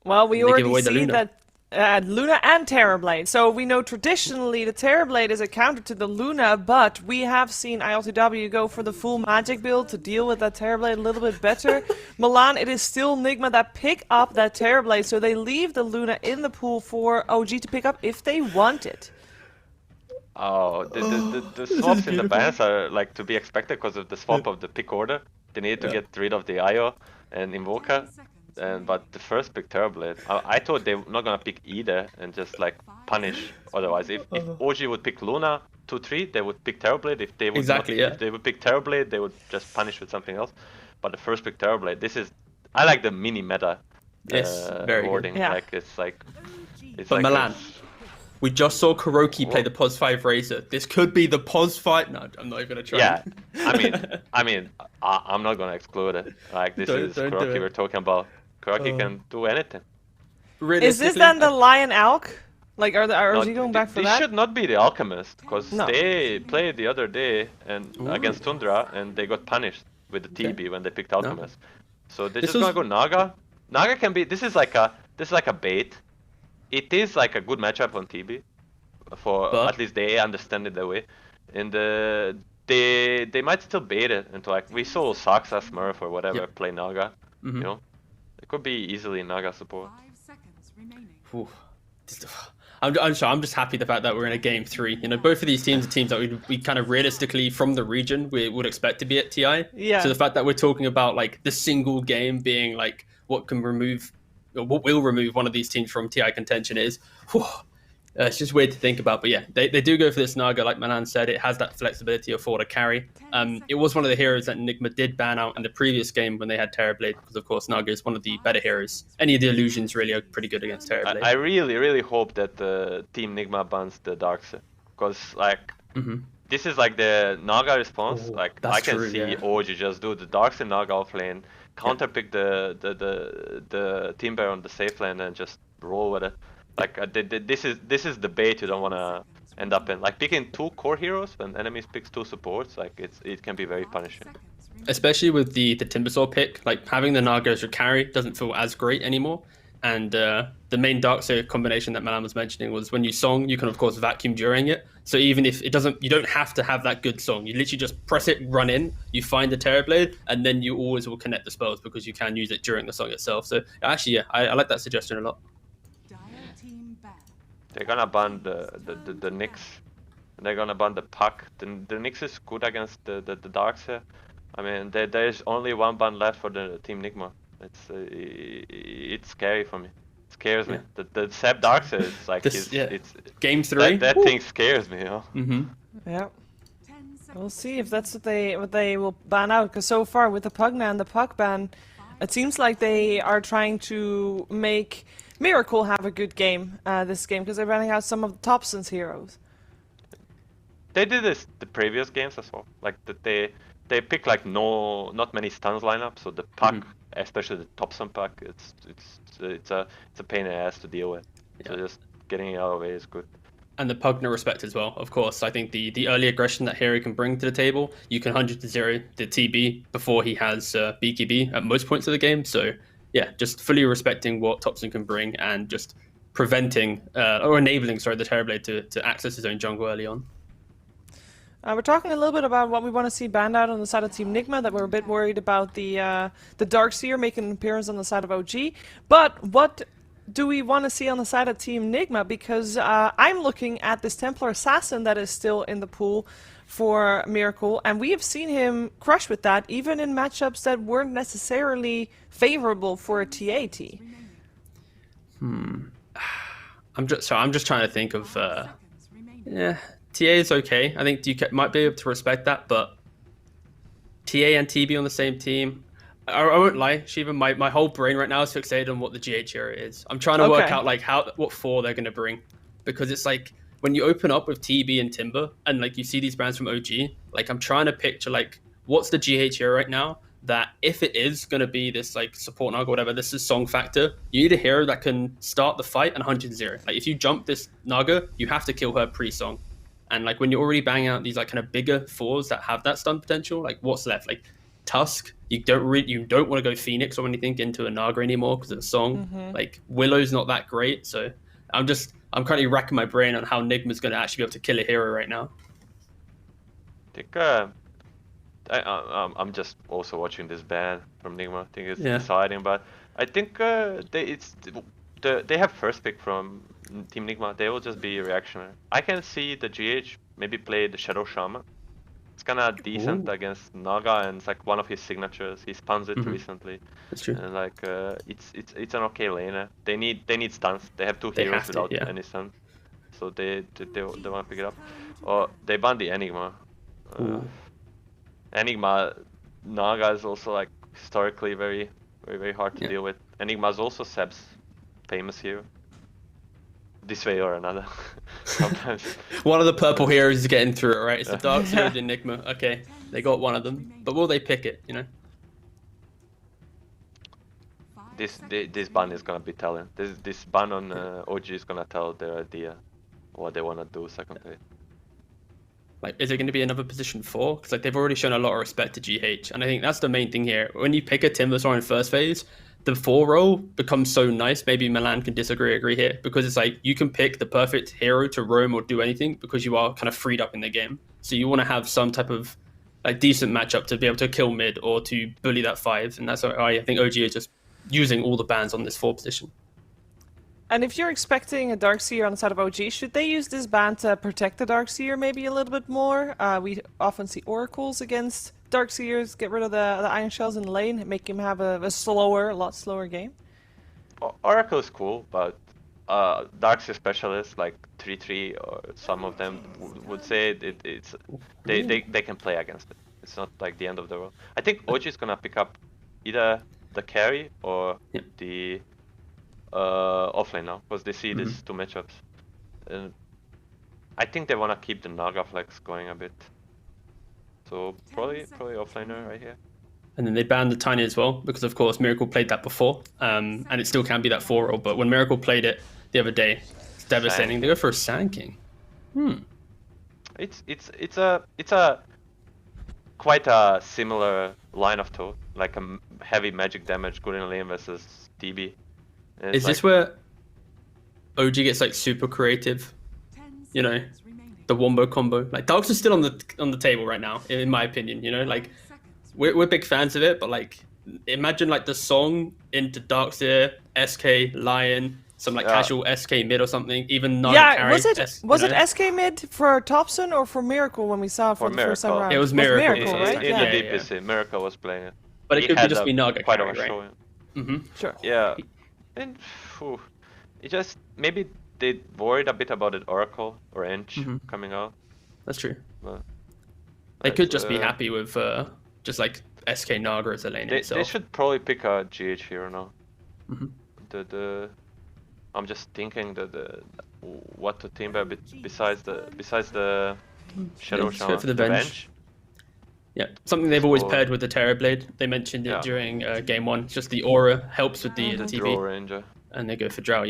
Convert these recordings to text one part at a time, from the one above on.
Well, we and they give already away the see Luna. that Luna and Terrorblade. So we know traditionally the Terrorblade is a counter to the Luna, but we have seen ILTW go for the full magic build to deal with that Terrorblade a little bit better. Milan, it is still Nigma that pick up that Terrorblade, so they leave the Luna in the pool for OG to pick up if they want it. Oh, the This is swaps in the beautiful. bans are like to be expected because of the swap of the pick order. They need to get rid of the IO and Invoker, but the first pick Terrorblade. I thought they were not gonna pick either and just like punish. Otherwise, if OG would pick Luna 2-3, they would pick Terrorblade. If they would Exactly, not, yeah. if they would pick Terrorblade, they would just punish with something else. But the first pick Terrorblade, I like the mini meta Yes, very good. wording. Yeah. Like it's like But Milan, we just saw Kuroki play the POS 5 Razor. This could be the POS 5. No, I'm not even gonna try. Yeah, I'm not gonna exclude it. Like this is Don't do Kuroki it. we're talking about. Kuroki can do anything. Is this then the Lion Alk? Like, are No, OG going back for this that? should not be the Alchemist, because No. they played the other day and against Tundra and they got punished with the Okay. TB when they picked Alchemist. So they're This just was- gonna go Naga. Naga can be. This is like a bait. It is like a good matchup on TB, for But- at least they understand it that way, and they might still bait it into like we saw Saksa Smurf or whatever Yep. play Naga. Mhm. You know, it could be easily Naga support. 5 seconds remaining. Oof. I'm just happy the fact that we're in a game 3. You know, both of these teams are teams that we kind of realistically from the region we would expect to be at TI. Yeah. So the fact that we're talking about like the single game being like what can remove or what will remove one of these teams from TI contention is, it's just weird to think about. But yeah, they do go for this Naga, like Manan said. It has that flexibility of forward carry. It was one of the heroes that Nigma did ban out in the previous game when they had Terrorblade, because of course Naga is one of the better heroes. Any of the illusions really are pretty good against Terrorblade. I really hope that Team Nigma bans the Darkseid, because like this is like the Naga response. Oh, Like I that's can true, see yeah. OG just do the Darkseid Naga off lane, counter pick the Team Bear on the safe lane and just roll with it. Like this is the bait you don't wanna end up in. Like picking 2 core heroes when enemies picks 2 supports, like it can be very punishing. Especially with the Timbersaw pick, like having the Naga as your carry doesn't feel as great anymore. And the main Darkseid combination that Malan was mentioning was when you song, you can of course vacuum during it. So even if it doesn't, you don't have to have that good song. You literally just press it, run in, you find the Terrorblade, and then you always will connect the spells because you can use it during the song itself. So actually, yeah, I like that suggestion a lot. Dire team ban. They're gonna ban the Nyx. They're gonna ban the Puck. The Nyx is good against the Darkseid. I mean, there's only one ban left for the Team Nigma. It's scary for me. It scares me. The Seb Darkseid is like it's Game 3. that thing scares me. You know? Mm-hmm. Yeah. 10 seconds. We'll see if that's what they will ban out. Because so far with the Pugna and the Pug ban, it seems like they are trying to make Miracle have a good game this game, because they're running out some of the Thompson's heroes. They did this the previous games as well. Like that they pick like not many stuns lineup. So the Puck, especially the Thompson Puck, it's a pain in the ass to deal with. So just getting it out of the way is good. And the Pugna respect as well, of course. I think the early aggression that hero can bring to the table, you can 100-0 the TB before he has BKB at most points of the game. So yeah, just fully respecting what Thompson can bring and just preventing or enabling, sorry, the Terrorblade to access his own jungle early on. We're talking a little bit about what we want to see banned out on the side of Team Nigma, that we're a bit worried about the Darkseer making an appearance on the side of OG. But what do we want to see on the side of Team Nigma? Because I'm looking at this Templar Assassin that is still in the pool for Miracle, and we have seen him crush with that, even in matchups that weren't necessarily favorable for a TAT. I'm just trying to think of Seconds remaining. yeah, TA is okay. I think DK might be able to respect that, but TA and TB on the same team. I won't lie, Shiva, my whole brain right now is fixated on what the GH era is. I'm trying to work Okay. out like what 4 they're gonna bring, because it's like when you open up with TB and Timber and like you see these brands from OG, like I'm trying to picture like what's the GH era right now, that if it is gonna be this like support Naga or whatever, this is song factor, you need a hero that can start the fight and 100-0. Like if you jump this Naga, you have to kill her pre-song. And like when you're already banging out these like kind of bigger 4s that have that stun potential, like what's left? Like Tusk. You don't want to go Phoenix or anything into a Naga anymore because of the song. Like Willow's not that great, so I'm currently racking my brain on how Nigma's going to actually be able to kill a hero right now. I think I'm just also watching this ban from Nigma. I think it's deciding, but I think they have first pick from Team Nigma. They will just be reactionary. I can see the GH maybe play the Shadow Shaman. It's kind of decent against Naga, and it's like one of his signatures. He spawns it recently. That's true. And like it's an okay laner. They need stuns. They have two heroes without any stuns, so they want to pick it up. Or they ban the Enigma. Enigma Naga is also like historically very hard to deal with. Enigma is also Seb's famous hero. This way or another. Sometimes. One of the purple heroes is getting through it, right? It's the Dark Hero, the Nigma. Okay, they got one of them, but will they pick it? You know. This ban is gonna be telling. This ban on OG is gonna tell their idea, what they wanna do second phase. Like, is it going to be another position 4? Because like they've already shown a lot of respect to GH, and I think that's the main thing here. When you pick a Timbersaw in first phase, the 4 role becomes so nice. Maybe Milan can agree here, because it's like you can pick the perfect hero to roam or do anything because you are kind of freed up in the game. So you want to have some type of like decent matchup to be able to kill mid or to bully that 5, and that's why I think OG is just using all the bans on this 4 position. And if you're expecting a Darkseer on the side of OG, should they use this ban to protect the Darkseer maybe a little bit more? We often see Oracles against Darkseers, get rid of the Iron Shells in the lane, make him have a lot slower game. Oracle is cool, but Darkseer specialists like 3-3 or some of them would say they can play against it. It's not like the end of the world. I think OG is gonna pick up either the carry or the offlane now, because they see these 2 matchups. I think they want to keep the Naga flex going a bit. So probably offlaner right here. And then they banned the Tiny as well, because of course Miracle played that before, and it still can be that 4 roll. But when Miracle played it the other day, it's devastating. They go for a Sand King. It's a quite a similar line of thought, like a heavy magic damage, good in lane versus TB. Is this where OG gets like super creative? You know, the wombo combo. Like Darks is still on the table right now, in my opinion. You know, like we're big fans of it, but like imagine like the song into Darkseer, SK, Lion, some like casual SK mid or something. Even Naga carry. Was it SK mid for Thompson or for Miracle when we saw it for the first time around? It was Miracle, right? In the DPC, Miracle was playing it. But it could just be Naga quite carry, right? Showing. Sure. Yeah, and it just maybe they worried a bit about it Oracle or Ench coming out. That's true. But they could just be happy with just like SK Naga as a lane itself. They should probably pick a GH hero now. I'm just thinking that what to team by besides the Shadow Shaman for the bench. Yeah, something they've always paired with the Terrorblade. They mentioned it during game 1. Just the aura helps with the TB. Draw Ranger. And they go for Drow,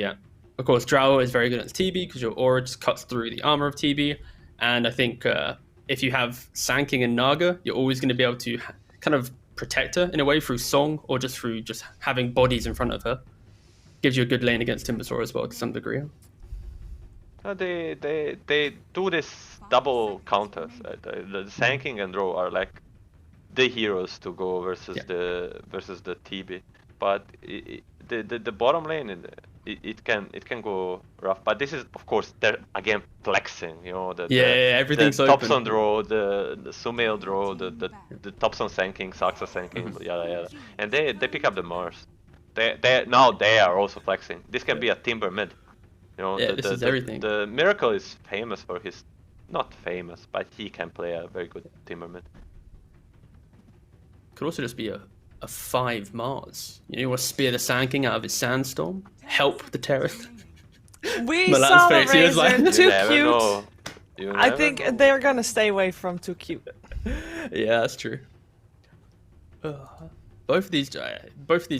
Of course, Drow is very good at TB because your aura just cuts through the armor of TB. And I think if you have Sand King and Naga, you're always going to be able to kind of protect her in a way through song or just through just having bodies in front of her. Gives you a good lane against Timbersaw as well to some degree. They do this double counters. The Sand King and Drow are like the heroes to go versus the TB, but the bottom lane it can go rough. But this is of course they're again flexing. You know everything's the open. Thompson draw, the Sumail draw, the Thompson Sand King, Saxa Sand King, yada, and they pick up the Mars. They are also flexing. This can be a Timber mid. You know, this is everything. The Miracle is famous for his, not famous, but he can play a very good Timber mid. Could also just be a 5 Mars. You want to spear the Sand King out of his sandstorm, help the terror. We saw the Razor, like, too cute. I think they're gonna stay away from too cute. Yeah, that's true. Both of these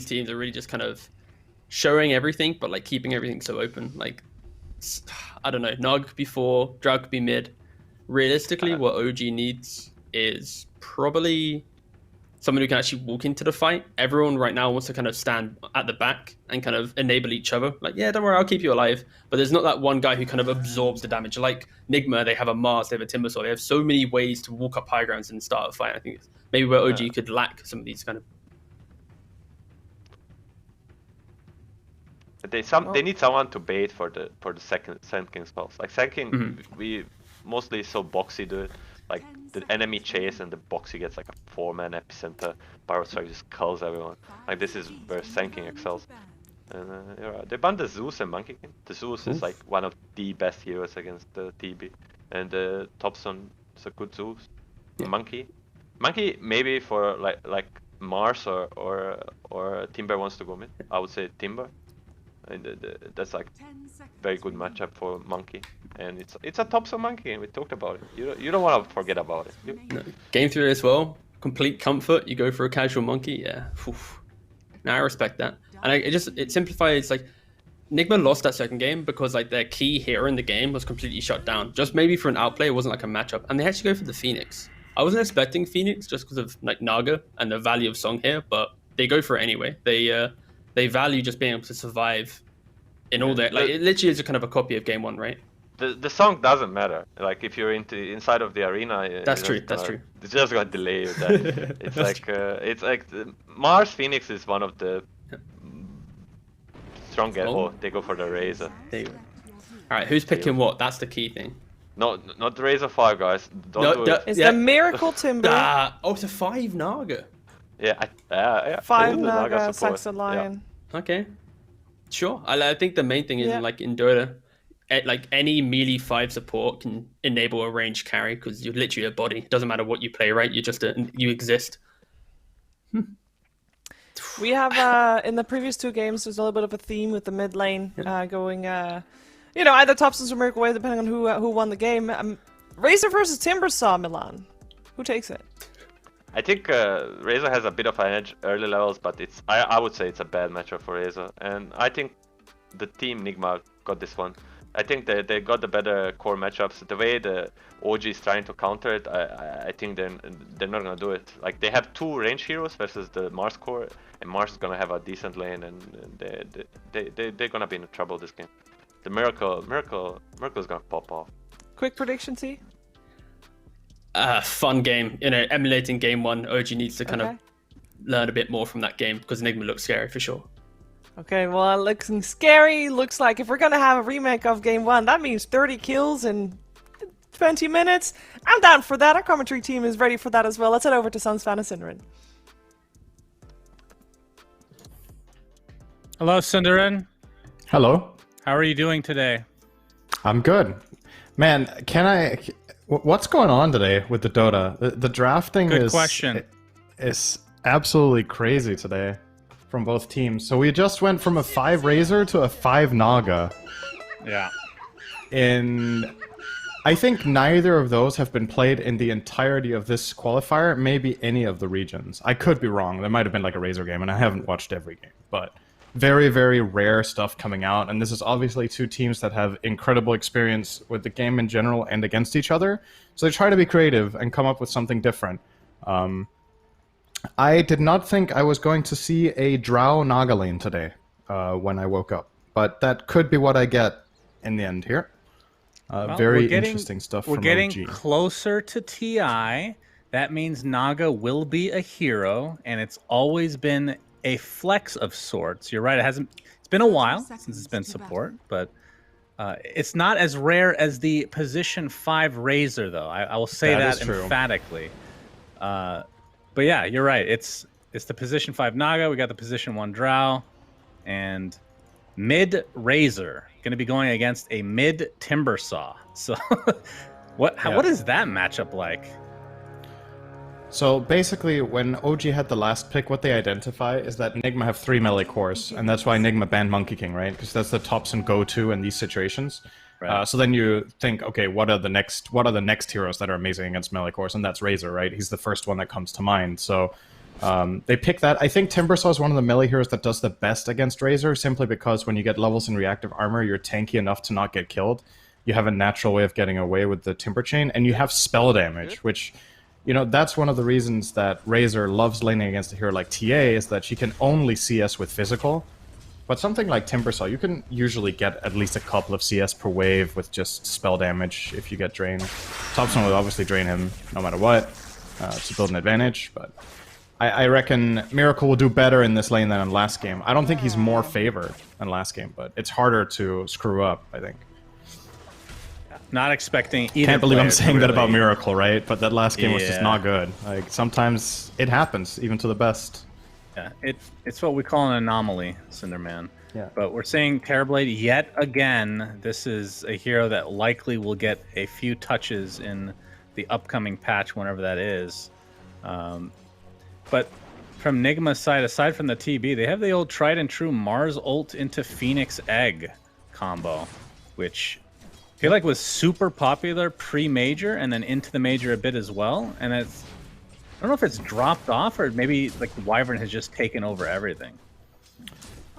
teams are really just kind of showing everything, but like keeping everything so open. Like, I don't know, Nog could be 4, Drow could be mid. Realistically, what OG needs is probably someone who can actually walk into the fight. Everyone right now wants to kind of stand at the back and kind of enable each other. Like, yeah, don't worry, I'll keep you alive. But there's not that one guy who kind of absorbs the damage. Like Nigma, they have a Mars, they have a Timbersaw. They have so many ways to walk up high grounds and start a fight. I think it's maybe where OG could lack some of these kind of. They need someone to bait for the second Sand King spells. Like Sand King, we mostly saw Boxy do it. Like the enemy chase and the Boxy gets like a 4-man epicenter. Pyrostrike just culls everyone. Like this is where Sand King excels. And they banned the Zeus and Monkey King. The Zeus is like one of the best heroes against the TB. And the Thompson is a good Zeus. Yeah. Monkey maybe for like Mars or Timber wants to go mid. I would say Timber. And that's like very good matchup for Monkey, and it's a Thompson Monkey, and we talked about it. You don't want to forget about it. No. Game 3 as well, complete comfort. You go for a casual Monkey, yeah. Oof. Now I respect that, and it simplifies. Like Nigma lost that second game because like their key hero in the game was completely shut down. Just maybe for an outplay, it wasn't like a matchup, and they actually go for the Phoenix. I wasn't expecting Phoenix just because of like Naga and the value of Song here, but they go for it anyway. They value just being able to survive in all that. Like it literally is a kind of a copy of game 1, right? The song doesn't matter. Like if you're inside of the arena, That's true. That's true. It's just gonna delay you. That it's like Mars Phoenix is one of the strongest. Oh, they go for the Razor. There you go. All right, who's picking what? That's the key thing. No, not the Razor 5, guys. Don't do it. It's the Miracle Timber. Oh, it's a 5 Naga. Yeah. 5 Ooh, Naga, support. Saxa Lion. Yeah. Okay. Sure. I think the main thing is like in Dota, like any melee 5 support can enable a ranged carry because you're literally a body. It doesn't matter what you play, right? You exist. We have in the previous 2 games, there's a little bit of a theme with the mid lane going. Either Thompson's or Miracle Wave, depending on who won the game. Razor versus Timbersaw, Milan. Who takes it? I think Razor has a bit of an edge early levels, but I would say it's a bad matchup for Razor, and I think the team Nigma got this one. I think they got the better core matchups. The way the OG is trying to counter it, I think they're not gonna do it. Like they have 2 range heroes versus the Mars core, and Mars is gonna have a decent lane, and they're gonna be in trouble this game. The Miracle is gonna pop off. Quick prediction, T? Fun game. Emulating game 1, OG needs to kind of learn a bit more from that game because Nigma looks scary for sure. Okay, well, it looks scary. Looks like if we're gonna have a remake of game 1, that means 30 kills in 20 minutes. I'm down for that. Our commentary team is ready for that as well. Let's head over to SUNSfan SyndereN. Hello, SyndereN. Hello. How are you doing today? I'm good. Man, what's going on today with the Dota? The drafting Good question. is absolutely crazy today from both teams. So we just went from a 5 Razor to a 5 Naga. Yeah. I think neither of those have been played in the entirety of this qualifier, maybe any of the regions. I could be wrong. There might have been like a Razor game, and I haven't watched every game, but very, very rare stuff coming out, and this is obviously 2 teams that have incredible experience with the game in general and against each other, so they try to be creative and come up with something different. I did not think I was going to see a Drow Naga lane today when I woke up, but that could be what I get in the end here. Very interesting stuff from OG. We're getting closer to TI. That means Naga will be a hero, and it's always been a flex of sorts. You're right. It's been a while since it's been support, but it's not as rare as the position 5 Razor, though. I will say that emphatically. But yeah, you're right. It's the position 5 Naga. We got the position 1 Drow, and mid Razor going to be going against a mid Timbersaw. So what is that matchup like? So basically, when OG had the last pick, what they identify is that Nigma have 3 melee cores, and that's why Nigma banned Monkey King, right? Because that's the Thompson go-to in these situations. Right. So then you think, okay, what are the next heroes that are amazing against melee cores? And that's Razor, right? He's the first one that comes to mind. So they pick that. I think Timbersaw is one of the melee heroes that does the best against Razor, simply because when you get levels in reactive armor, you're tanky enough to not get killed. You have a natural way of getting away with the Timber Chain, and you have spell damage, which you know, that's one of the reasons that Razor loves laning against a hero like TA, is that she can only CS with physical. But something like Timbersaw, you can usually get at least a couple of CS per wave with just spell damage if you get drained. Thompson will obviously drain him no matter what to build an advantage, but I reckon Miracle will do better in this lane than in last game. I don't think he's more favored than last game, but it's harder to screw up, I think. Not expecting either. Can't believe I'm player to saying that about really- Miracle, right? But that last game was just Yeah. not good. Like, sometimes it happens, even to the best. Yeah, it's what we call an anomaly, SyndereN. Yeah. But we're seeing Terrorblade yet again. This is a hero that likely will get a few touches in the upcoming patch, whenever that is. But from Nigma's side, aside from the TB, they have the old tried and true Mars ult into Phoenix Egg combo, which I feel like was super popular pre-major and then into the major a bit as well. And it's, I don't know if it's dropped off or maybe like the Wyvern has just taken over everything. This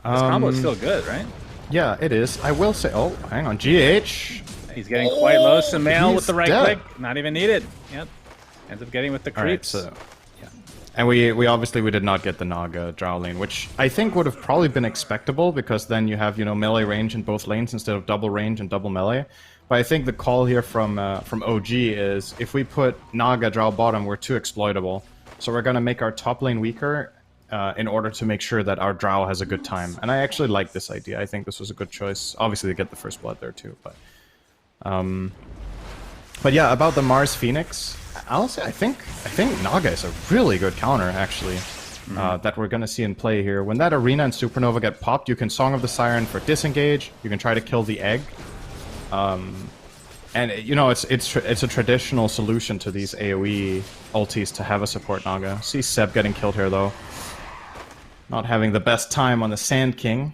combo is still good, right? Yeah, it is. I will say... Oh, hang on. GH. He's getting quite low. Sumail he's with the right dead. click. Not even needed. Yep. Ends up getting with the All right, creeps. so... Yeah. And we obviously we did not get the Naga Drow lane, which I think would have probably been expectable, because then you have, you know, melee range in both lanes instead of double range and double melee. But I think the call here from OG is, if we put Naga Drow bottom, we're too exploitable. So we're going to make our top lane weaker in order to make sure that our Drow has a good time. And I actually like this idea. I think this was a good choice. Obviously, they get the first blood there too. But yeah, about the Mars Phoenix, honestly, I think Naga is a really good counter, actually, that we're going to see in play here. When that Arena and Supernova get popped, you can Song of the Siren for disengage. You can try to kill the egg. And you know, it's a traditional solution to these AoE ultis to have a support Naga. See Seb getting killed here though. Not having the best time on the Sand King.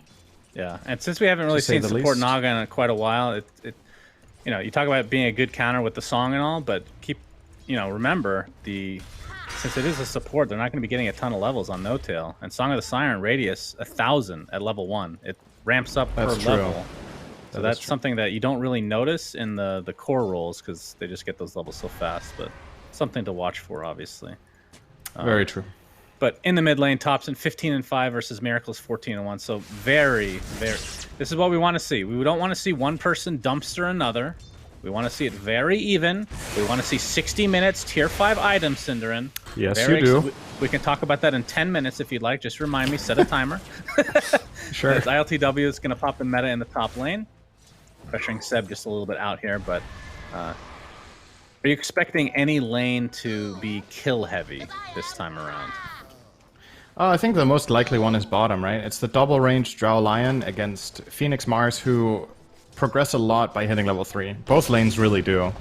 Yeah, and since we haven't really say seen the support least. Naga in quite a while, you know, you talk about being a good counter with the song and all, but remember since it is a support, they're not going to be getting a ton of levels on No Tail. And Song of the Siren radius 1,000 at level 1. It ramps up That's per true. level. So That is that's true. something that you don't really notice in the core roles because they just get those levels so fast. But something to watch for, obviously. Very true. But in the mid lane, Thompson 15-5 versus Miracles 14-1. So very, very. This is what we want to see. We don't want to see one person dumpster another. We want to see it very even. We want to see 60 minutes tier 5 items, SyndereN. Yes, Very you do. We can talk about that in 10 minutes if you'd like. Just remind me, set a timer. Sure. As ILTW is going to pop in meta in the top lane. Pressuring Seb just a little bit out here, but are you expecting any lane to be kill heavy this time around? I think the most likely one is bottom, right? It's the double range Drow Lion against Phoenix Mars, who progress a lot by hitting level 3. Both lanes really do.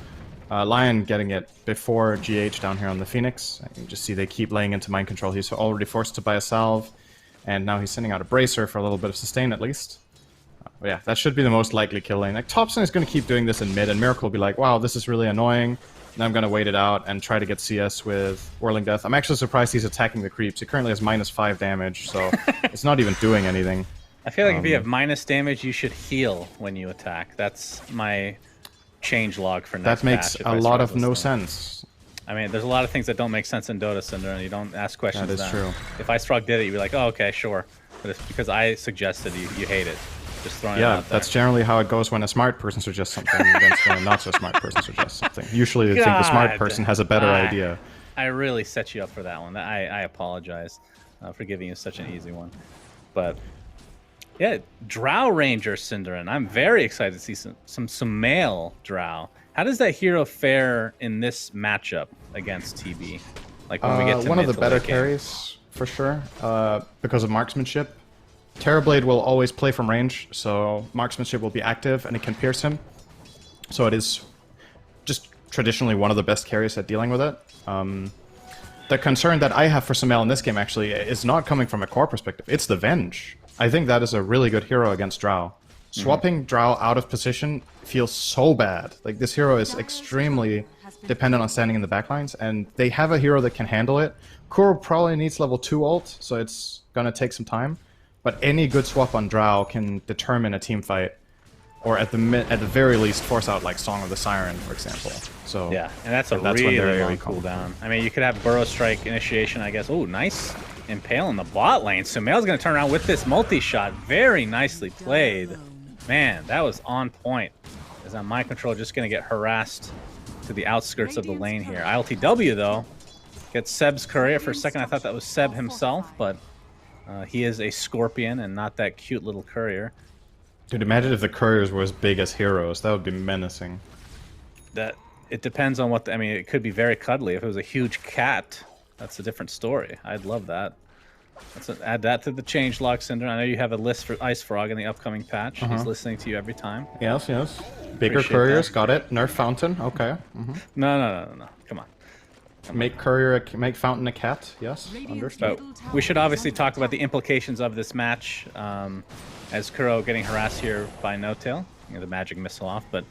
Lion getting it before GH down here on the Phoenix. You can just see they keep laying into mind control. He's already forced to buy a salve, and now he's sending out a bracer for a little bit of sustain at least. But yeah, that should be the most likely kill lane. Like, Thompson is going to keep doing this in mid, and Miracle will be like, wow, this is really annoying. And I'm going to wait it out and try to get CS with Whirling Death. I'm actually surprised he's attacking the creeps. He currently has -5 damage, so it's not even doing anything. I feel like if you have minus damage, you should heal when you attack. That's my change log for next That makes patch, if a I lot start of this no thing. sense. I mean, there's a lot of things that don't make sense in Dota, Cinder, and you don't ask questions. That is then. true. If Icestrog did it, you'd be like, oh, okay, sure. But it's because I suggested you hate it. Just throwing it Yeah, out there. that's generally how it goes when a smart person suggests something against when a not so smart person suggests something. Usually they think the smart God. person has a better idea. I really set you up for that one. I apologize for giving you such an easy one. But yeah, Drow Ranger SyndereN. I'm very excited to see some male Drow. How does that hero fare in this matchup against TB? Like when we get to one of mid the to better late game? carries, for sure, because of marksmanship. Terrorblade will always play from range, so marksmanship will be active and it can pierce him. So it is just traditionally one of the best carries at dealing with it. The concern that I have for Sumail in this game actually is not coming from a core perspective. It's the Venge. I think that is a really good hero against Drow. Swapping Drow out of position feels so bad. Like, this hero is extremely dependent on standing in the backlines, and they have a hero that can handle it. Kuro probably needs level 2 ult, so it's gonna take some time. But any good swap on Drow can determine a team fight. or at the very least force out like Song of the Siren, for example. So Yeah, and that's a that's when really they're long very common. cooldown. I mean, you could have Burrow Strike initiation, I guess. Oh, nice impale in the bot lane. Sumail's going to turn around with this multi-shot. Very nicely played. Man, that was on point. As on my control, just going to get harassed to the outskirts of the lane here. ILTW, though, gets Seb's courier. For a second, I thought that was Seb himself, but he is a Scorpion and not that cute little courier. Dude, imagine if the couriers were as big as heroes. That would be menacing. That it depends on what I mean. It could be very cuddly. If it was a huge cat, that's a different story. I'd love that. Let's add that to the changelog, SyndereN. I know you have a list for Ice Frog in the upcoming patch. He's listening to you every time. Yes, yes. Bigger Appreciate couriers, that. got it. Nerf Fountain, okay. No. Come on. Make Fountain a cat, yes. Understood. But we should obviously talk about the implications of this match. As Kuro getting harassed here by No-Tail, the magic missile off. But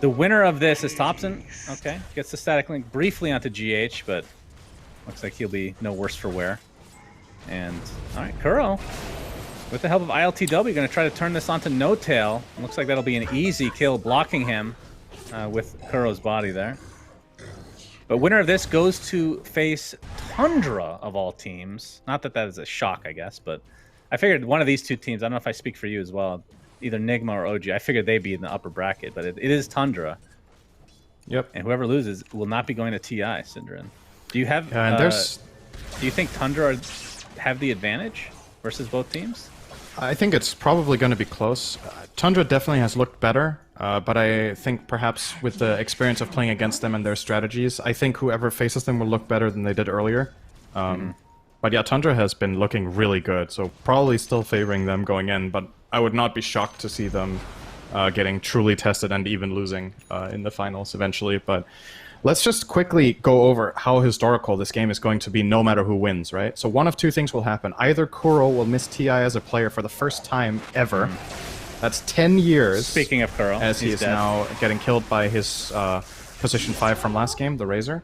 the winner of this is Thompson. Okay, gets the static link briefly onto GH, but looks like he'll be no worse for wear. And all right, Kuro, with the help of ILTW, going to try to turn this onto No-Tail. Looks like that'll be an easy kill, blocking him with Kuro's body there. But winner of this goes to face Tundra of all teams. Not that that is a shock, I guess, but I figured one of these two teams, I don't know if I speak for you as well, either Nigma or OG, I figured they'd be in the upper bracket, but it is Tundra. Yep. And whoever loses will not be going to TI, SyndereN. Do you have... And do you think Tundra have the advantage versus both teams? I think it's probably going to be close. Tundra definitely has looked better, but I think perhaps with the experience of playing against them and their strategies, I think whoever faces them will look better than they did earlier. But yeah, Tundra has been looking really good, so probably still favoring them going in, but I would not be shocked to see them getting truly tested and even losing in the finals eventually. But let's just quickly go over how historical this game is going to be no matter who wins, right? So one of two things will happen. Either Kuro will miss TI as a player for the first time ever. That's 10 years. Speaking of Kuro, as he is dead. now getting killed by his position 5 from last game, the Razor.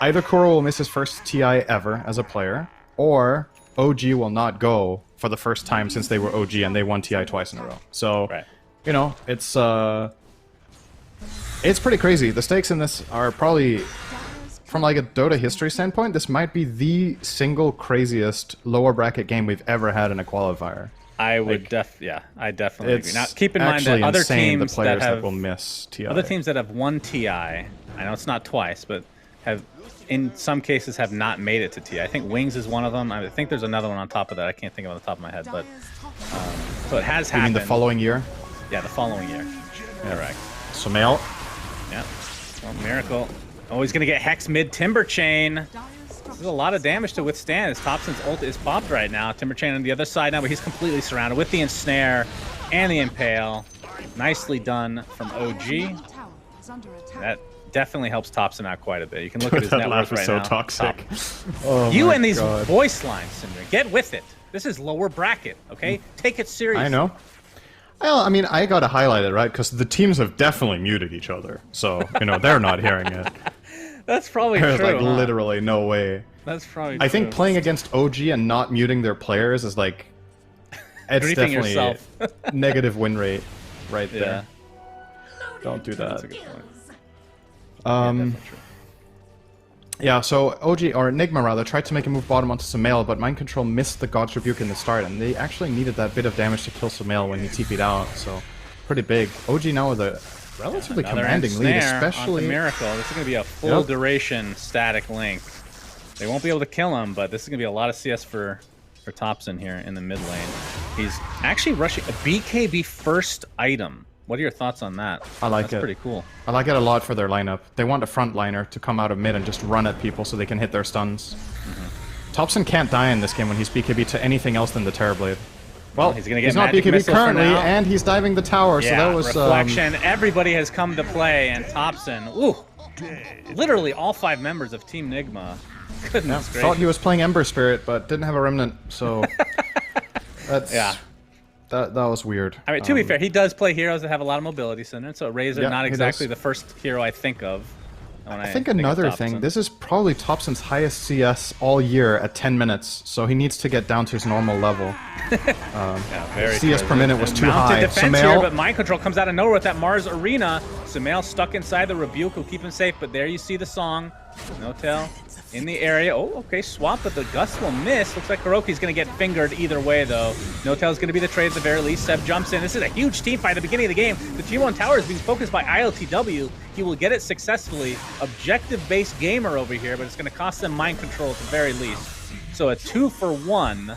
Either Kuro will miss his first TI ever as a player, or OG will not go for the first time since they were OG and they won TI twice in a row. So, you know, it's pretty crazy. The stakes in this are probably, from like a Dota history standpoint, this might be the single craziest lower bracket game we've ever had in a qualifier. I would I definitely agree. Now, keep in mind that actually other insane, teams the players that will miss TI. Other teams that have won TI, I know it's not twice, but have in some cases have not made it to TI. I think Wings is one of them. I think there's another one on top of that. I can't think of it on the top of my head, but so it has You happened. mean the following year? Yeah, the following year. Correct. Sumail. Yeah. Well, Miracle. Oh, he's gonna get Hex mid Timber Chain. This is a lot of damage to withstand as Thompson's ult is popped right now. Timber Chain on the other side now, but he's completely surrounded with the Ensnare and the Impale. Nicely done from OG. That definitely helps Thompson out quite a bit. You can look at his That net laugh worth is right so now. toxic. Oh You my and these God. voice lines, SyndereN. Get with it. This is lower bracket, okay? Take it seriously. I know. Well, I mean, I gotta highlight it, right? Because the teams have definitely muted each other. So, you know, they're not hearing it. That's probably There's true. like huh? literally no way. That's probably I think true. playing against OG and not muting their players is like... It's Griefing definitely yourself. negative win rate right Yeah. there. Don't do That's that. a good point. Um, yeah, so OG, or Nigma rather, tried to make a move bottom onto Sumail, but Mind Control missed the God's Rebuke in the start, and they actually needed that bit of damage to kill Sumail when he TP'd out, so pretty big. OG now with a relatively Another commanding lead, Ensnare onto especially... Miracle. This is going to be a full Yep. duration static link. They won't be able to kill him, but this is going to be a lot of CS for Thompson here in the mid lane. He's actually rushing a BKB first item. What are your thoughts on that? I like That's it. pretty cool. I like it a lot for their lineup. They want a frontliner to come out of mid and just run at people so they can hit their stuns. Thompson can't die in this game when he's BKB to anything else than the Terrorblade. Well, he's gonna get he's not magic BKB missile for currently, now. and he's diving the tower, so Yeah, that was... reflection. Everybody has come to play, and Thompson, ooh, literally all 5 members of Team Nigma. Goodness gracious. Thought he was playing Ember Spirit, but didn't have a Remnant, so... That's... Yeah. That was weird. I mean, to be fair, he does play heroes that have a lot of mobility, SyndereN, so Razor Yeah, not he exactly does. the first hero I think of. I think another thing, this is probably Thompson's highest CS all year at 10 minutes, so he needs to get down to his normal level. CS per minute was too high. Defense here, but Mind Control comes out of nowhere with that Mars Arena. Sumail stuck inside the Rebuke will keep him safe, but there you see the song. No-Tail in the area. Oh, okay, swap, but the Gust will miss. Looks like Kuroki's going to get fingered either way, though. No-Tail's going to be the trade at the very least. Seb jumps in. This is a huge team fight at the beginning of the game. The Tier 1 tower is being focused by ILTW. He will get it successfully. Objective-based gamer over here, but it's going to cost them Mind Control at the very least. So a 2-for-1.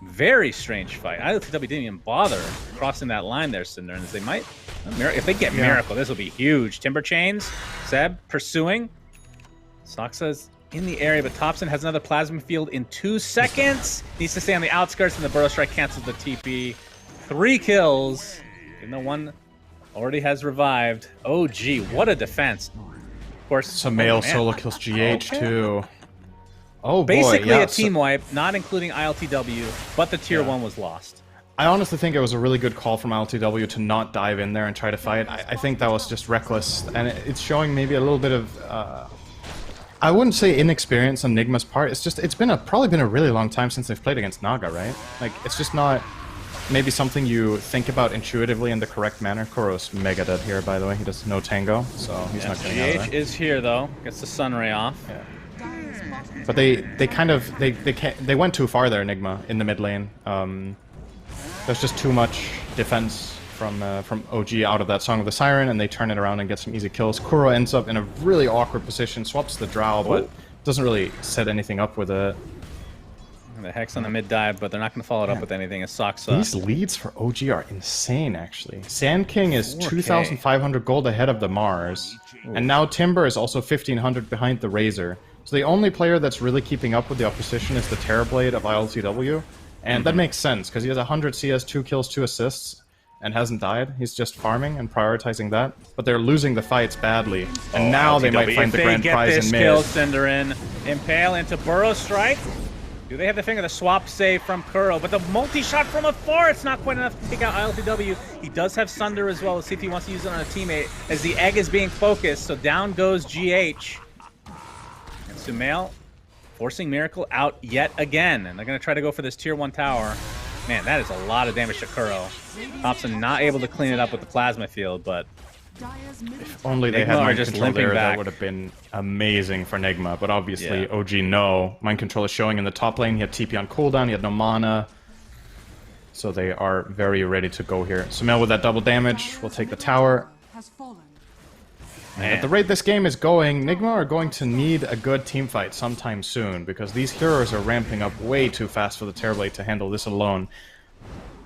Very strange fight. ILTW didn't even bother crossing that line there, SyndereN, as they might. If they get Miracle, this will be huge. Timber Chains, Seb pursuing. Soxa's in the area, but Thompson has another Plasma Field in 2 seconds. Needs to stay on the outskirts, and the Burrow Strike cancels the TP. 3 kills, even though one already has revived. Oh, gee, what a defense. Of course, Sumail solo kills GH too. Oh, basically boy, yeah, a team wipe, not including ILTW, but the Tier 1 was lost. I honestly think it was a really good call from ILTW to not dive in there and try to fight. I think that was just reckless, and it's showing maybe a little bit of... I wouldn't say inexperience on Nigma's part. It's just probably been a really long time since they've played against Naga, right? Like, it's just not maybe something you think about intuitively in the correct manner. Kuro's mega dead here, by the way. He does no tango, so he's not getting out of there. GH is here though. Gets the Sunray off. Yeah. But they went too far there, Nigma, in the mid lane. There's just too much defense from OG out of that Song of the Siren, and they turn it around and get some easy kills. Kuro ends up in a really awkward position, swaps the Drow, but doesn't really set anything up with it. And the Hex on the mid dive, but they're not going to follow it up with anything as Soxa. These leads for OG are insane, actually. Sand King is 2,500 gold ahead of the Mars, and now Timber is also 1,500 behind the Razor. So the only player that's really keeping up with the opposition is the Terrorblade of ILTW, and that makes sense, because he has 100 CS, 2 kills, 2 assists, and hasn't died. He's just farming and prioritizing that. But they're losing the fights badly, and now they might find the grand prize in mid. Kill, SyndereN. Impale into Burrow Strike. Do they have the finger? The swap save from Kuro, but the multi-shot from afar, it's not quite enough to take out ILTW. He does have Sunder as well. Let's see if he wants to use it on a teammate, as the egg is being focused, so down goes GH. And Sumail forcing Miracle out yet again, and they're going to try to go for this Tier 1 tower. Man, that is a lot of damage to Kuro. Thompson not able to clean it up with the Plasma Field, but... If only they had Mind Control there, that would have been amazing for Nigma, but obviously OG no. Mind Control is showing in the top lane, he had TP on cooldown, he had no mana. So they are very ready to go here. Sumail with that double damage will take the tower. And at the rate this game is going, Nigma are going to need a good team fight sometime soon, because these heroes are ramping up way too fast for the Terrorblade to handle this alone.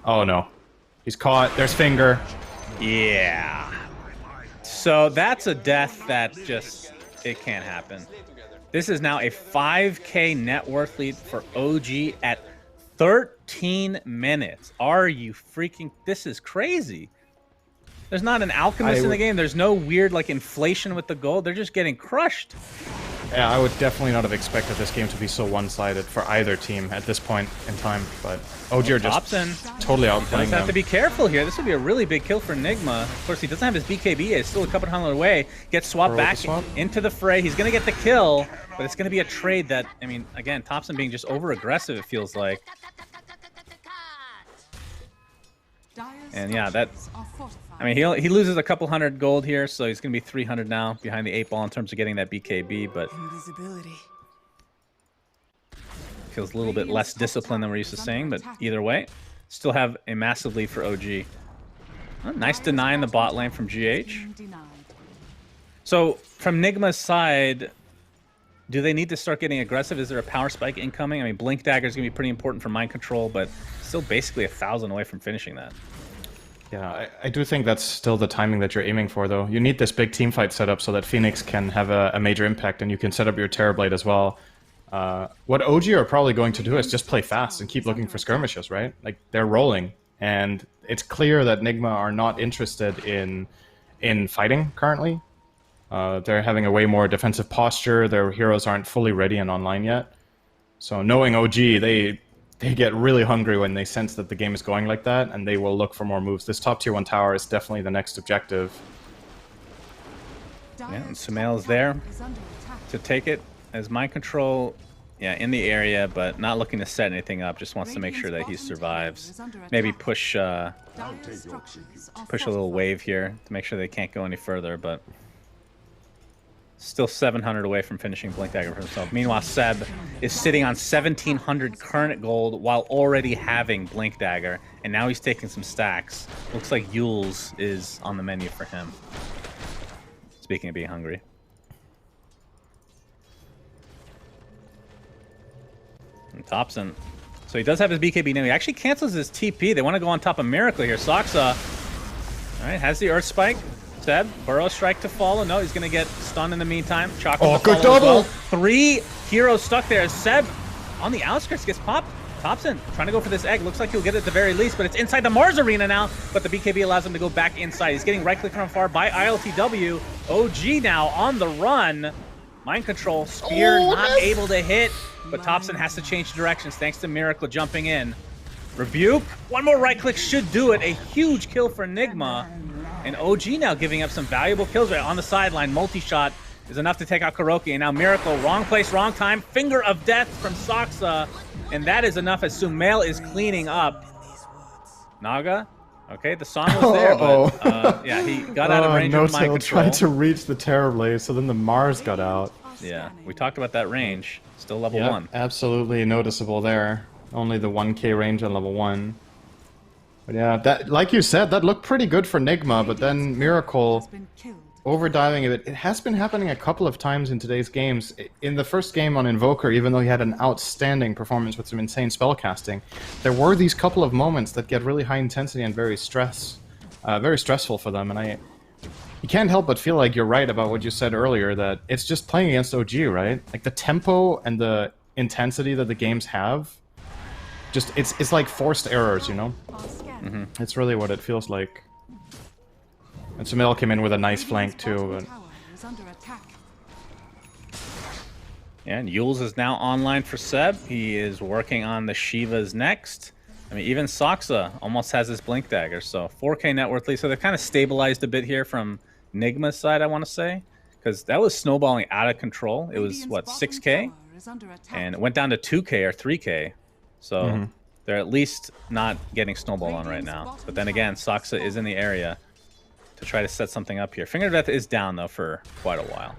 Oh no. He's caught, there's Finger. Yeah. So that's a death that just, it can't happen. This is now a 5k net worth lead for OG at 13 minutes. Are you freaking, this is crazy. There's not an alchemist in the game. There's no weird like inflation with the gold. They're just getting crushed. Yeah, I would definitely not have expected this game to be so one-sided for either team at this point in time, but OG are just totally outplaying them. Have to be careful here. This would be a really big kill for Nigma. Of course, he doesn't have his BKB. It's still a couple hundred away. Gets swapped back into the fray. He's going to get the kill, but it's going to be a trade that, I mean, again, Thompson being just over-aggressive, it feels like. And yeah, that... I mean, he loses a couple hundred gold here, so he's going to be 300 now behind the 8-ball in terms of getting that BKB, but feels a little bit less disciplined than we're used to seeing, but either way, still have a massive lead for OG. Oh, nice deny in the bot lane from GH. So, from Nigma's side, do they need to start getting aggressive? Is there a power spike incoming? I mean, Blink Dagger is going to be pretty important for Mind Control, but still basically 1,000 away from finishing that. Yeah, I do think that's still the timing that you're aiming for, though. You need this big team fight set up so that Phoenix can have a major impact, and you can set up your Terrorblade as well. What OG are probably going to do is just play fast and keep looking for skirmishes, right? Like, they're rolling, and it's clear that Nigma are not interested in fighting currently. They're having a way more defensive posture, their heroes aren't fully ready and online yet. So knowing OG, they get really hungry when they sense that the game is going like that, and they will look for more moves. This top tier 1 tower is definitely the next objective. and Sumail's there to take it as mind control. Yeah, in the area, but not looking to set anything up. Just wants to make sure that he survives. Maybe push a little wave here to make sure they can't go any further, but still 700 away from finishing Blink Dagger for himself. Meanwhile, Seb is sitting on 1,700 current gold while already having Blink Dagger, and now he's taking some stacks. Looks like Yule's is on the menu for him. Speaking of being hungry. And Thompson. So he does have his BKB now. He actually cancels his TP. They want to go on top of Miracle here. Soxa, all right, has the Earth Spike. Seb, Burrow Strike to follow. No, he's going to get stunned in the meantime. Chocolate good double! Well. 3 heroes stuck there. Seb on the outskirts gets popped. Thompson trying to go for this egg. Looks like he'll get it at the very least, but it's inside the Mars arena now. But the BKB allows him to go back inside. He's getting right click from afar by ILTW. OG now on the run. Mind control. Spear not able to hit, but Thompson has to change directions thanks to Miracle jumping in. Rebuke. One more right click should do it. A huge kill for Nigma. And OG now giving up some valuable kills right on the sideline. Multi-shot is enough to take out Kuroki. And now Miracle, wrong place, wrong time. Finger of death from Soxa. And that is enough as Sumail is cleaning up. Naga. Okay, the song was there, but yeah, he got out of range of mind control. tried to reach the Terror Blaze, so then the Mars got out. Yeah, we talked about that range. Still level 1. Absolutely noticeable there. Only the 1k range on level 1. But yeah, that, like you said, that looked pretty good for Nigma, but then Miracle overdiving it. It has been happening a couple of times in today's games. In the first game on Invoker, even though he had an outstanding performance with some insane spellcasting, there were these couple of moments that get really high intensity and very stressful for them. And you can't help but feel like you're right about what you said earlier, that it's just playing against OG, right? Like the tempo and the intensity that the games have, just it's like forced errors, you know? It's really what it feels like. And Sumail came in with a nice flank too. But... Yeah, and Yules is now online for Seb. He is working on the Shivas next. I mean, even Soxa almost has his Blink Dagger, so 4k net worth lead. So they've kind of stabilized a bit here from Nigma's side, I want to say. Because that was snowballing out of control. It was, what, 6k? And it went down to 2k or 3k. So they're at least not getting snowball on right now. But then again, Soxa is in the area to try to set something up here. Finger of Death is down, though, for quite a while.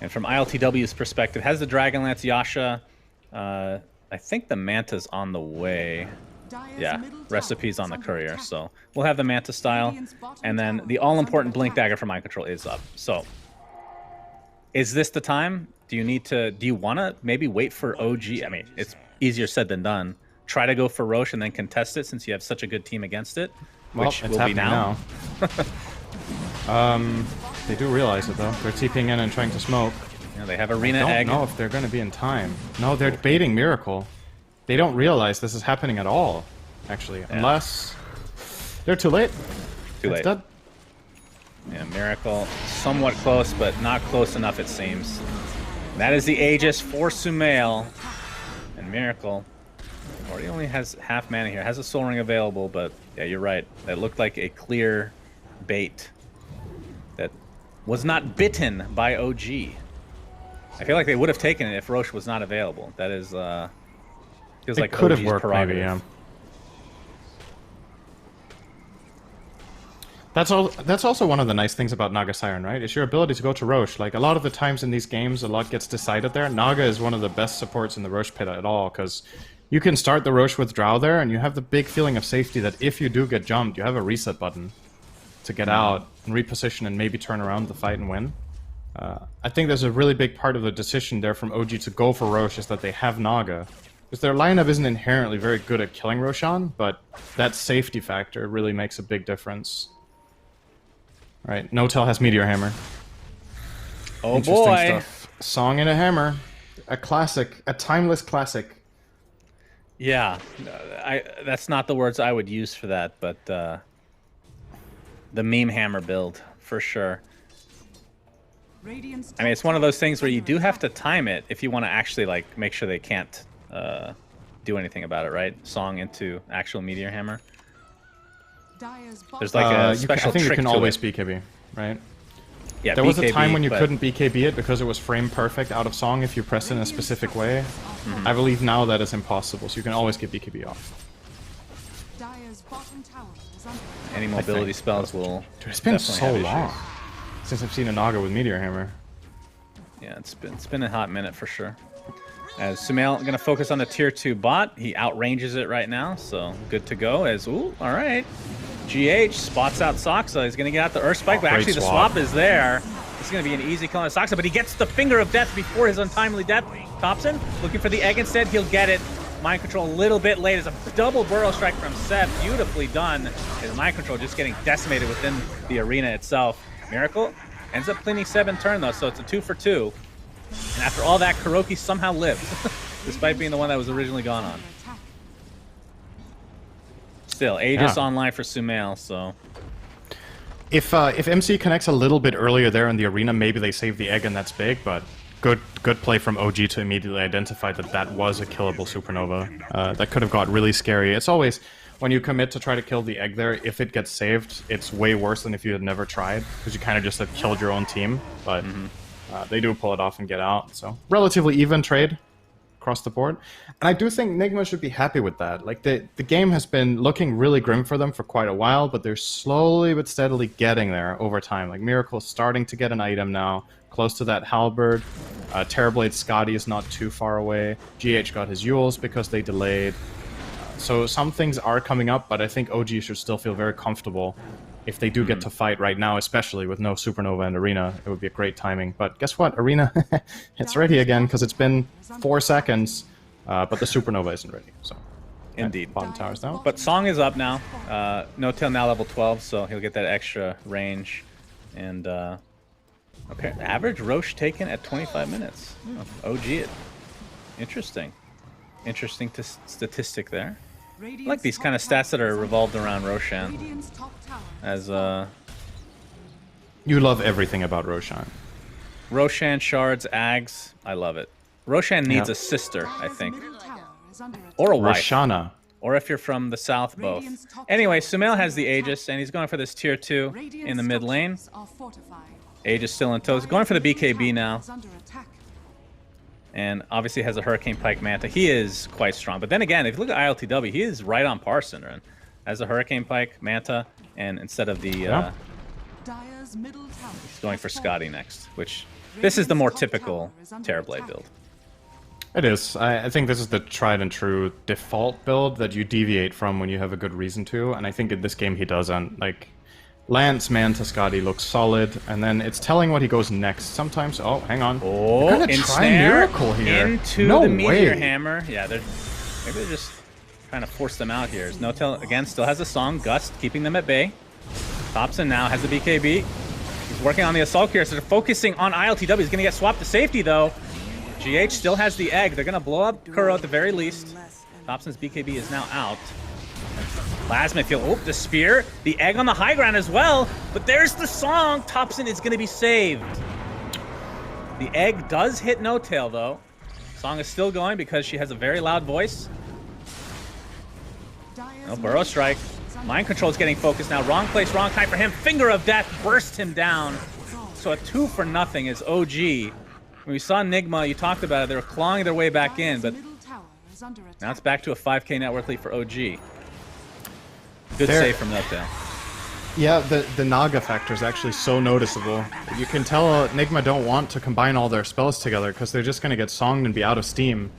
And from ILTW's perspective, has the Dragonlance Yasha. I think the Manta's on the way. Yeah, Recipe's on the courier, so we'll have the Manta style. And then the all-important Blink Dagger for Mind Control is up. So, is this the time? Do you want to maybe wait for OG? I mean, it's easier said than done. Try to go for Roche and then contest it since you have such a good team against it, which will be now. They do realize it though. They're TPing in and trying to smoke. Yeah, they have Arena I Egg. don't know if they're going to be in time. No, they're baiting Miracle. They don't realize this is happening at all, actually, unless they're too late. Too late. Dead. Yeah, Miracle somewhat close, but not close enough, it seems. That is the Aegis for Sumail. And Miracle already only has half mana here. Has a Soul Ring available, but yeah, you're right. That looked like a clear bait that was not bitten by OG. I feel like they would have taken it if Roche was not available. That is, feels like could OG's have worked, prerogative. maybe, yeah. That's also one of the nice things about Naga Siren, right? Is your ability to go to Roche. Like, a lot of the times in these games, a lot gets decided there. Naga is one of the best supports in the Roche pit at all, because you can start the Roche with Drow there, and you have the big feeling of safety that if you do get jumped, you have a reset button to get out and reposition and maybe turn around the fight and win. I think there's a really big part of the decision there from OG to go for Roche is that they have Naga. Because their lineup isn't inherently very good at killing Roshan, but that safety factor really makes a big difference. Alright, No-Tell has Meteor Hammer. Oh Interesting boy! Stuff. Song and a Hammer. A classic. A timeless classic. Yeah, that's not the words I would use for that, but the meme hammer build, for sure. I mean, it's one of those things where you do have to time it if you want to actually, like, make sure they can't do anything about it, right? Song into actual Meteor Hammer. Dire's There's like a I special think you trick can to always it. BKB, right? Yeah, There was a BKB, time when you but- couldn't BKB it because it was frame perfect out of song if you press it in a specific way. I believe now that is impossible, so you can always get BKB off. Dire's bottom tower is under Any mobility spells will. Dude, it's been definitely so have long issues. since I've seen a Naga with Meteor Hammer. Yeah, it's been a hot minute for sure. As Sumail gonna focus on the tier 2 bot, he outranges it right now, so good to go. As ooh, all right, GH spots out Soxa. He's gonna get out the Earth Spike, but great actually the swap. swap is there. It's gonna be an easy kill on Soxa, but he gets the Finger of Death before his untimely death. Thompson looking for the egg instead. He'll get it. Mind control a little bit late as a double burrow strike from Seth. Beautifully done. His mind control just getting decimated within the arena itself. Miracle ends up cleaning 7 turn though, so it's a 2 for 2. And after all that, Kuroki somehow lived, despite being the one that was originally gone on. attack. Still, Aegis Yeah. online for Sumail, so If MC connects a little bit earlier there in the arena, maybe they save the egg and that's big, but good play from OG to immediately identify that that was a killable supernova. That could have got really scary. It's always, when you commit to try to kill the egg there, if it gets saved, it's way worse than if you had never tried, because you kind of just have killed your own team, but they do pull it off and get out, so relatively even trade across the board. And I do think Nigma should be happy with that. Like, the game has been looking really grim for them for quite a while, but they're slowly but steadily getting there over time. Like, Miracle's starting to get an item now, close to that Halberd. Terrorblade Scotty is not too far away. GH got his Yules because they delayed. So some things are coming up, but I think OG should still feel very comfortable if they do get to fight right now, especially with no Supernova and Arena. It would be a great timing. But guess what? Arena, it's ready again because it's been 4 seconds, but the Supernova isn't ready. So indeed. bottom tower's down. But Song is up now. No Tail now level 12, so he'll get that extra range. And okay, average Roche taken at 25 minutes. OG it. Interesting. Interesting statistic there. I like these kind of stats that are revolved around Roshan. Radiant's top tower As You love everything about Roshan. Roshan, Shards, Ags, I love it. Roshan needs Yeah. a sister, I Dire's think. middle tower is under attack. Or a wife. Roshana. Or if you're from the south, both. Radiant's top Anyway, tower Sumail is has the under Aegis, and he's going for this tier 2 Radiant's in the mid lane. structures are fortified. Aegis still in tow. He's going for the BKB now. Is under attack. And obviously has a Hurricane Pike Manta. He is quite strong. But then again, if you look at ILTW, he is right on par, SyndereN. As a Hurricane Pike Manta, and instead of the Yeah. Dire's middle tower going has for fallen. Scotty next, which this is the more Radiant's top typical tower is under Terrorblade attack. build. It is. I think this is the tried and true default build that you deviate from when you have a good reason to, and I think in this game he doesn't. Like, Lance Manta Scotty looks solid, and then it's telling what he goes next. Sometimes, oh, hang on. Oh, They're gonna try ensnare Miracle here. into No the Meteor way. Hammer. Yeah, maybe they're just trying to force them out here. No Tail, again, still has a song. Gust keeping them at bay. Thompson now has the BKB. He's working on the Assault here, so they're focusing on ILTW. He's going to get swapped to safety, though. GH still has the egg. They're going to blow up Kuro at the very least. Thompson's BKB is now out. Plasma Field. Oh, the spear. The egg on the high ground as well. But there's the song. Thompson is going to be saved. The egg does hit No Tail, though. Song is still going because she has a very loud voice. Dire's No Burrow Strike. Mind Control is getting focused now. Wrong place, wrong time for him. Finger of Death burst him down. So a 2 for nothing is OG. When we saw Nigma, you talked about it, they were clawing their way back in, but middle tower is under attack. now it's back to a 5k net worth lead for OG. Good There- save from No Tail. Yeah, the Naga factor is actually so noticeable. You can tell Nigma don't want to combine all their spells together because they're just going to get songed and be out of steam.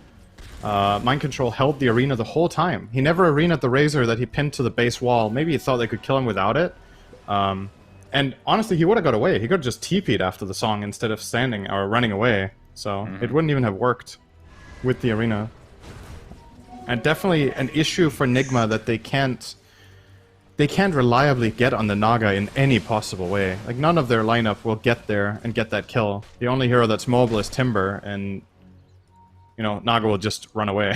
Mind Control held the arena the whole time. He never arena'd the Razor that he pinned to the base wall. Maybe he thought they could kill him without it. And honestly, he would have got away. He could have just TP'd after the song instead of standing or running away. So it wouldn't even have worked with the arena. And definitely an issue for Nigma that they can't reliably get on the Naga in any possible way. Like, none of their lineup will get there and get that kill. The only hero that's mobile is Timber, and, you know, Naga will just run away.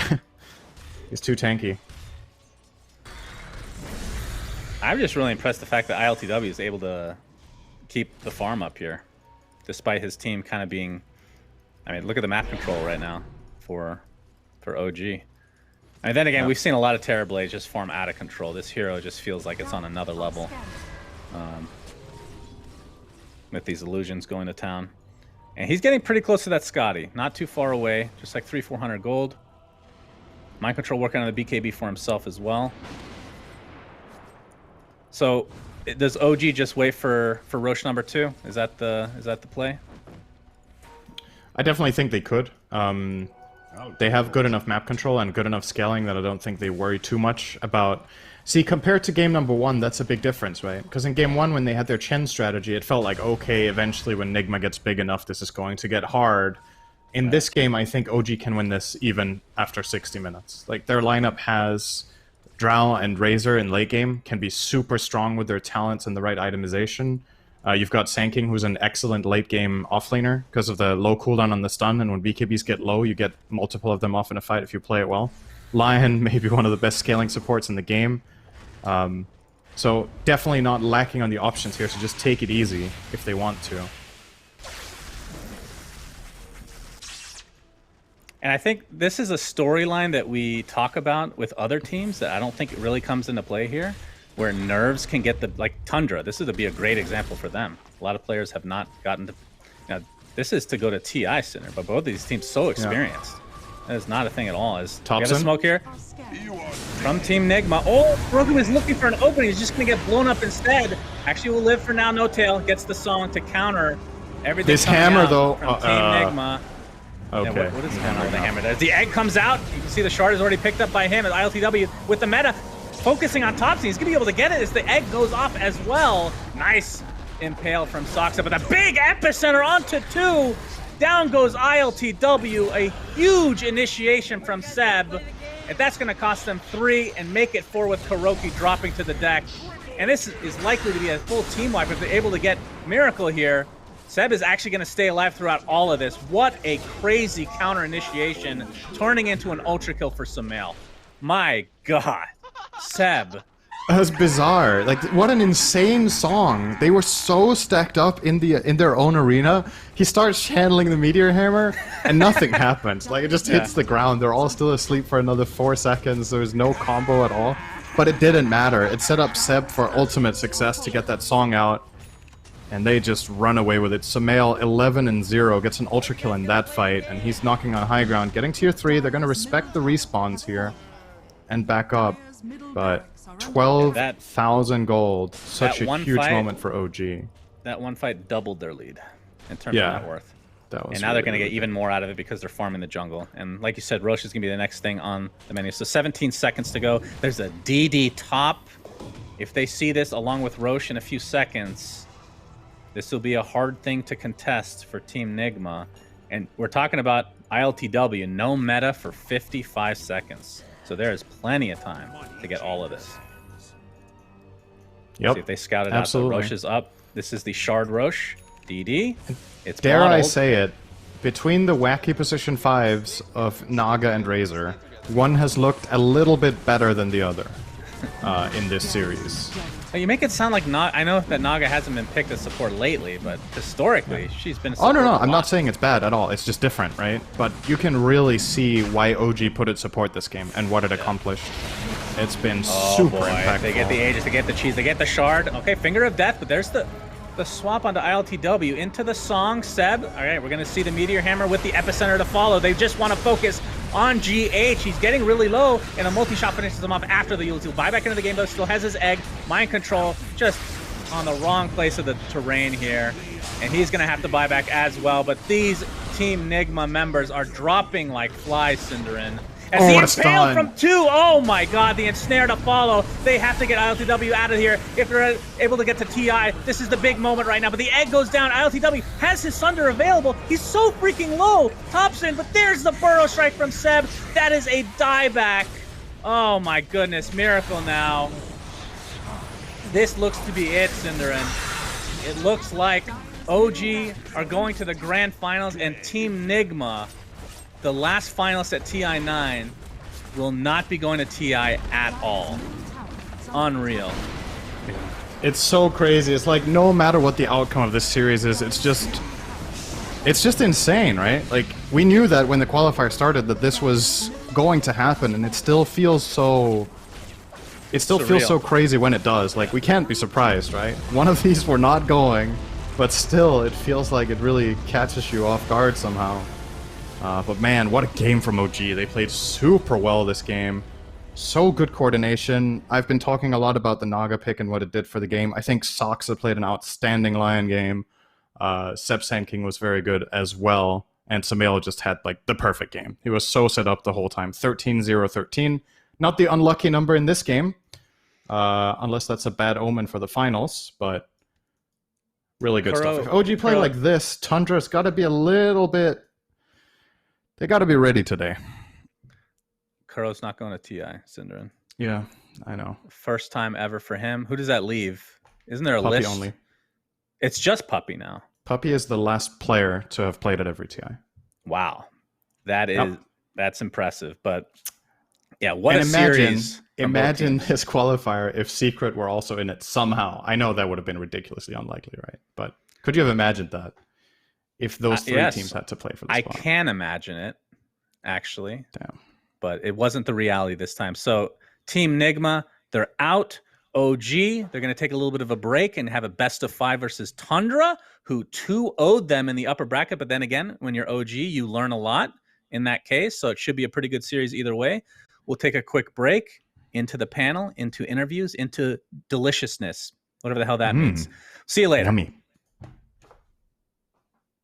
He's too tanky. I'm just really impressed the fact that ILTW is able to keep the farm up here, despite his team kind of being... I mean, look at the map control right now for OG. And then again, we've seen a lot of Terrorblades just form out of control. This hero just feels like it's on another level. With these illusions going to town. And he's getting pretty close to that Scotty. Not too far away. Just like 300-400 gold. Mind Control working on the BKB for himself as well. So, does OG just wait for Roche number 2? Is that the play? I definitely think they could. They have good enough map control and good enough scaling that I don't think they worry too much about... See, compared to game number 1, that's a big difference, right? Because in game 1, when they had their Chen strategy, it felt like, okay, eventually when Nigma gets big enough, this is going to get hard. In this game, I think OG can win this even after 60 minutes. Like, their lineup has Drow and Razor in late game, can be super strong with their talents and the right itemization. You've got Sanking, who's an excellent late game offlaner because of the low cooldown on the stun, and when BKBs get low, you get multiple of them off in a fight if you play it well. Lion, maybe one of the best scaling supports in the game. So definitely not lacking on the options here, so just take it easy if they want to. And I think this is a storyline that we talk about with other teams that I don't think it really comes into play here, where nerves can get the, like Tundra, this would be a great example for them. A lot of players have not gotten to, this is to go to TI Center, but both of these teams so experienced. That is not a thing at all. Is get a smoke here from Team Nigma. Oh, Roku is looking for an opening. He's just going to get blown up instead. Actually, will live for now. No Tail gets the song to counter everything. This hammer, though. From Team Nigma. Okay. Yeah, what is going on with the hammer? As the egg comes out, you can see the shard is already picked up by him as ILTW with the meta focusing on top scene. He's going to be able to get it as the egg goes off as well. Nice impale from Soxa, but a big epicenter onto 2. Down goes ILTW, a huge initiation from Seb. And that's going to cost them 3 and make it 4 with Kuroki dropping to the deck. And this is likely to be a full team wipe if they're able to get Miracle here. Seb is actually going to stay alive throughout all of this. What a crazy counter initiation, turning into an ultra kill for Sumail. My God, Seb. That was bizarre. Like, what an insane song. They were so stacked up in their own arena. He starts channeling the Meteor Hammer, and nothing happens. Like, it just hits the ground. They're all still asleep for another 4 seconds. There was no combo at all. But it didn't matter. It set up Seb for ultimate success to get that song out. And they just run away with it. Sumail, 11-0, gets an ultra kill in that fight, and he's knocking on high ground. Getting tier 3, they're going to respect the respawns here and back up. But 12,000 gold. Such a huge moment for OG. That one fight doubled their lead in terms of net worth. That was and now they're going to get even more out of it because they're farming the jungle. And like you said, Roche is going to be the next thing on the menu. So 17 seconds to go. There's a DD top. If they see this along with Roche in a few seconds, this will be a hard thing to contest for Team Nigma. And we're talking about ILTW, no meta for 55 seconds. So there is plenty of time to get all of this. Yep. See if they scout it Absolutely. out. The Roche is up. This is the Shard Roche. DD. It's Dare I bottled. say it, between the wacky position 5s of Naga and Razor, one has looked a little bit better than the other in this series. You make it sound like I know that Naga hasn't been picked as support lately, but historically she's been. Oh no, I'm not saying it's bad at all. It's just different, right? But you can really see why OG put it support this game and what it accomplished. It's been super impactful. They get the Aegis, they get the cheese, they get the shard. Okay, Finger of Death, but there's the swap onto ILTW into the song. Seb. All right, we're gonna see the Meteor Hammer with the epicenter to follow. They just want to focus on GH. He's getting really low, and a multi-shot finishes him off after the ulti. Buy back into the game, though. Still has his egg. Mind control, just on the wrong place of the terrain here. And he's going to have to buy back as well. But these Team Nigma members are dropping like flies, SyndereN. As the impale from 2, oh my God, the ensnare to follow. They have to get ILTW out of here if they're able to get to TI. This is the big moment right now, but the egg goes down. ILTW has his Sunder available. He's so freaking low. Thompson, but there's the Burrow Strike from Seb. That is a dieback. Oh my goodness, Miracle now. This looks to be it, SyndereN. It looks like OG are going to the grand finals, and Team Nigma, the last finalist at TI9, will not be going to TI at all. Unreal. It's so crazy. It's like no matter what the outcome of this series is, it's just insane, right? Like, we knew that when the qualifier started that this was going to happen, and it still feels so... It still feels Surreal. so crazy when it does. Like, we can't be surprised, right? One of these were not going, but still, it feels like it really catches you off guard somehow. But man, what a game from OG. They played super well this game. So good coordination. I've been talking a lot about the Naga pick and what it did for the game. I think Soxa played an outstanding Lion game. Seb Sandking was very good as well. And Samael just had, like, the perfect game. He was so set up the whole time. 13-0-13. Not the unlucky number in this game. Unless that's a bad omen for the finals, but really good stuff. If OG play like this, Tundra's got to be a little bit... They got to be ready today. Kuro's not going to TI, SyndereN. Yeah, I know. First time ever for him. Who does that leave? Isn't there a Puppy list? only. It's just Puppy now. Puppy is the last player to have played at every TI. Wow. That is Yep. That's impressive. But yeah, what and a imagine, series. Imagine this qualifier if Secret were also in it somehow. I know that would have been ridiculously unlikely, right? But could you have imagined that if those three yes. teams had to play for the I spot? can imagine it, actually. Damn. But it wasn't the reality this time. So Team Nigma, they're out. OG, they're going to take a little bit of a break and have a best of 5 versus Tundra, who 2-0'd them in the upper bracket. But then again, when you're OG, you learn a lot in that case. So it should be a pretty good series either way. We'll take a quick break into the panel, into interviews, into deliciousness, whatever the hell that means. See you later. Yummy.